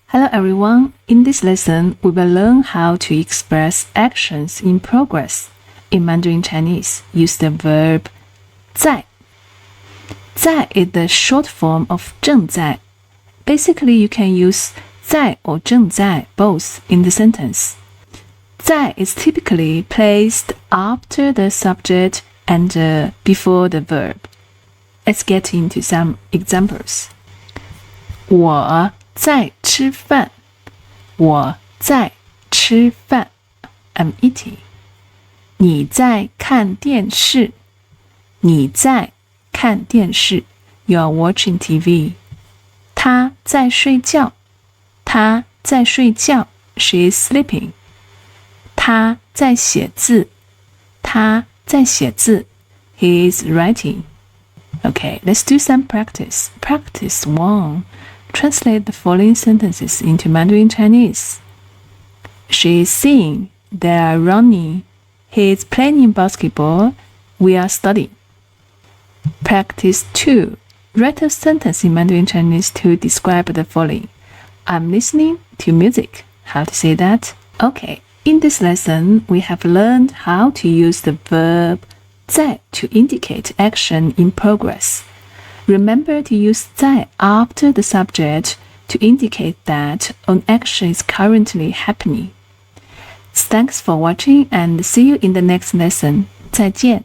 Hello everyone, in this lesson, we will learn how to express actions in progress. In Mandarin Chinese, use the verb 在. 在 is the short form of 正在. Basically, you can use 在 or 正在 both in the sentence. 在 is typically placed after the subject and before the verb. Let's get into some examples. 我在吃饭。我在吃饭。I'm eating. 你在看电视。你在看电视。You're watching TV. 他在睡觉。他在睡觉。She is sleeping. 他在写字。他在写字。He is writing. Okay, let's do some practice. Practice 1. Translate the following sentences into Mandarin Chinese. She is seeing. They are running. He is playing basketball. We are studying. Practice 2. Write a sentence in Mandarin Chinese to describe the following. I'm listening to music. How to say that? Okay, in this lesson, we have learned how to use the verb 在 to indicate action in progress. Remember to use 在 after the subject to indicate that an action is currently happening. Thanks for watching and see you in the next lesson. 再见。